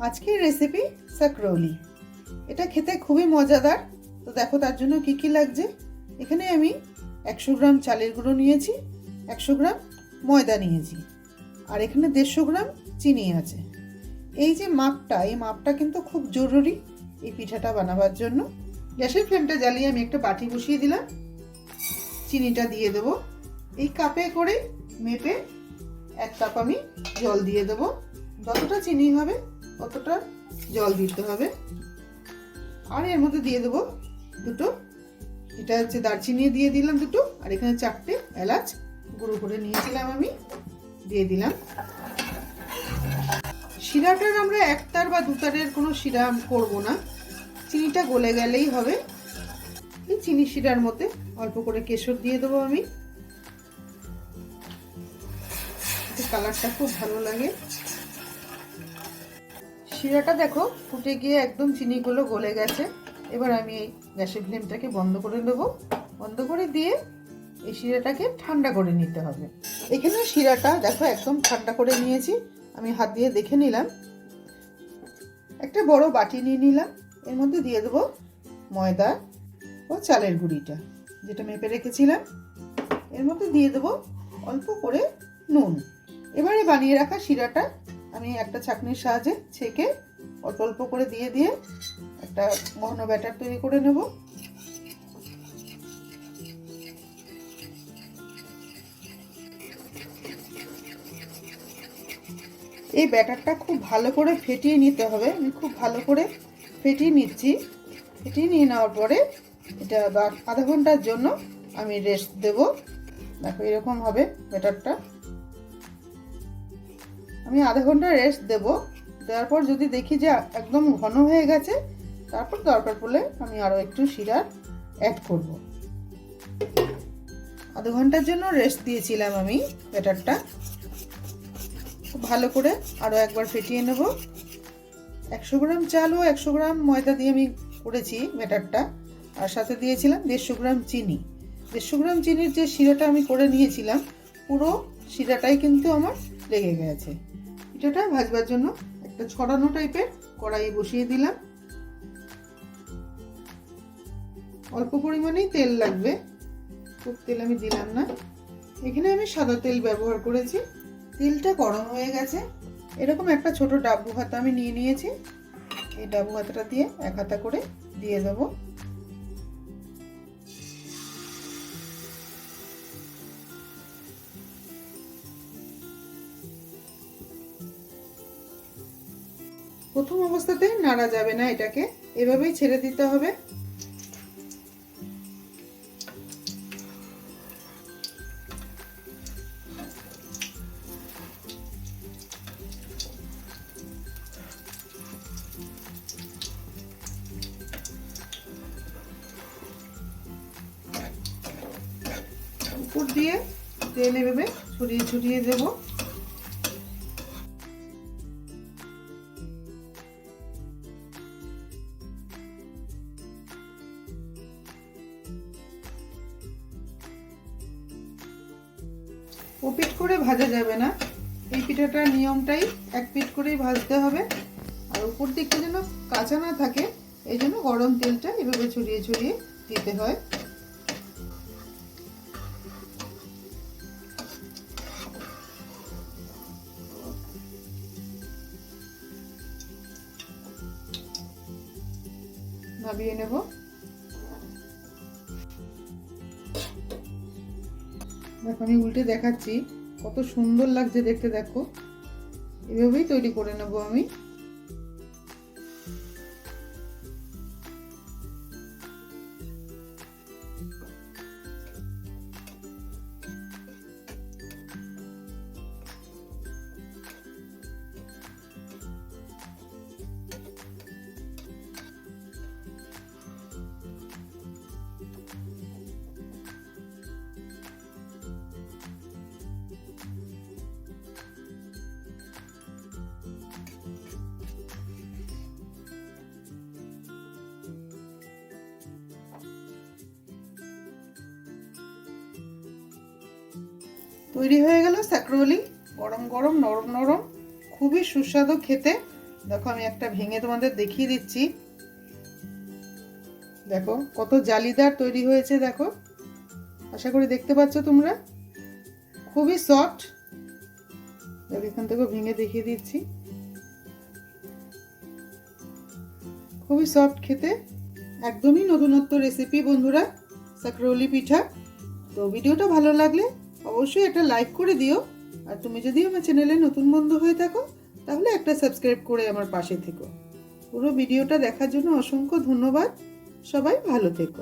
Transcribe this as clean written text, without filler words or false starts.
আজকের রেসিপি স্যাকরোলি। এটা খেতে খুবই মজাদার। তো দেখো তার জন্য কি কি লাগছে। এখানে আমি 100 গ্রাম চালের গুঁড়ো নিয়েছি, 100 গ্রাম ময়দা নিয়েছি, আর এখানে 150 গ্রাম চিনি আছে। এই যে মাপটা, এই মাপটা কিন্তু খুব জরুরি এই পিঠাটা বানাবার জন্য। গ্যাসের ফ্লেমটা জ্বালিয়ে আমি একটা বাটি বসিয়ে দিলাম, চিনিটা দিয়ে দেবো। এই কাপে করে মেপে 1 কাপ আমি জল দিয়ে দেবো। যতটা চিনি হবে ততটা জল দিতে হবে। আর এর মধ্যে দিয়ে দেবো দুটো, এটা হচ্ছে দারচিনি দিয়ে দিলাম দুটো, আর এখানে 4টে এলাচ গুঁড়ো করে নিয়েছিলাম আমি, দিয়ে দিলাম। শিরাটার আমরা একতার বা দুতারের কোনো শিরা করব না, চিনিটা গলে গেলেই হবে। এই চিনি শিরার মধ্যে অল্প করে কেশর দিয়ে দেবো আমি, কালারটা খুব ভালো লাগে। শিরাটা দেখো ফুটে গিয়ে একদম চিনিগুলো গলে গেছে। এবার আমি এই গ্যাসের ফ্লেমটাকে বন্ধ করে দেবো। বন্ধ করে দিয়ে এই শিরাটাকে ঠান্ডা করে নিতে হবে। এখানে শিরাটা দেখো একদম ঠান্ডা করে নিয়েছি, আমি হাত দিয়ে দেখে নিলাম। একটা বড় বাটি নিয়ে নিলাম, এর মধ্যে দিয়ে দেবো ময়দা ও চালের গুঁড়িটা যেটা মেপে রেখেছিলাম। এর মধ্যে দিয়ে দেবো অল্প করে নুন। এবারে বানিয়ে রাখা শিরাটা আমি একটা ছাঁকনির সাহায্যে ছেঁকে অল্প অল্প করে দিয়ে দিয়ে একটা ঘন ব্যাটার তৈরি করে নেব। এই ব্যাটারটা খুব ভালো করে ফেটিয়ে নিতে হবে। আমি খুব ভালো করে ফেটিয়ে নিচ্ছি। ফেটিয়ে নিয়ে নেওয়ার পরে এটা আধা ঘন্টার জন্য আমি রেস্ট দেব। দেখো এরকম হবে ব্যাটারটা। আমি আধা ঘন্টা রেস্ট দেব। দেওয়ার পর যদি দেখি যে একদম ঘন হয়ে গেছে, তারপর দরকার পড়লে আমি আরও একটু শিরা অ্যাড করব। আধা ঘন্টার জন্য রেস্ট দিয়েছিলাম আমি ব্যাটারটা। খুব ভালো করে আরও একবার ফেটিয়ে নেব। 100 গ্রাম চাল ও 100 গ্রাম ময়দা দিয়ে আমি করেছি ব্যাটারটা, আর সাথে দিয়েছিলাম 150 গ্রাম চিনি। 150 গ্রাম চিনির যে শিরাটা আমি করে নিয়েছিলাম, পুরো শিরাটাই কিন্তু আমার লেগে গেছে। পিঠাটা ভাজবার জন্য একটা ছড়ানো টাইপের কড়াই বসিয়ে দিলাম। অল্প পরিমাণেই তেল লাগবে, খুব তেল আমি দিলাম না। এখানে আমি সাদা তেল ব্যবহার করেছি। তেলটা গরম হয়ে গেছে। এরকম একটা ছোট ডাব্বু হাতা আমি নিয়ে নিয়েছি। এই ডাব্বু হাতাটা দিয়ে 1 হাতা করে দিয়ে দেবো। প্রথম অবস্থাতে নাড়া যাবে না, এটাকে এভাবেই ছেড়ে দিতে হবে। উপর দিয়ে তেল এভাবে ছড়িয়ে ছড়িয়ে দেবো। ও পিঠ করে ভাজা যাবে না, এই পিঠাটার নিয়মটাই 1 পিঠ করেই ভাজতে হবে। আর উপর দিকটা যেন কাঁচা না থাকে, এই জন্য গরম তেলটা এভাবে ছড়িয়ে ছড়িয়ে দিতে হয়। নামিয়ে নেব। দেখো আমি উল্টে দেখাচ্ছি, কত সুন্দর লাগছে দেখতে। দেখো এভাবেই তৈরি করে নেব আমি। তৈরি হয়ে গেল স্যাকরোলি। গরম গরম নরম নরম, খুবই সুস্বাদু খেতে। দেখো আমি একটা ভেঙে তোমাদের দেখিয়ে দিচ্ছি। দেখো কত জালিদার তৈরি হয়েছে, দেখো, আশা করি দেখতে পাচ্ছ তোমরা, খুবই সফট। দেখো এখান থেকে ভেঙে দেখিয়ে দিচ্ছি, খুবই সফট খেতে, একদমই নতুনত্ব রেসিপি বন্ধুরা, সাকরৌলি পিঠা। তো ভিডিওটা ভালো লাগলে অবশ্যই একটা লাইক করে দিও, আর তুমি যদি আমার চ্যানেলে নতুন বন্ধু হয়ে থাকো তাহলে একটা সাবস্ক্রাইব করে আমার পাশে থেকো। পুরো ভিডিওটা দেখার জন্য অসংখ্য ধন্যবাদ। সবাই ভালো থেকো।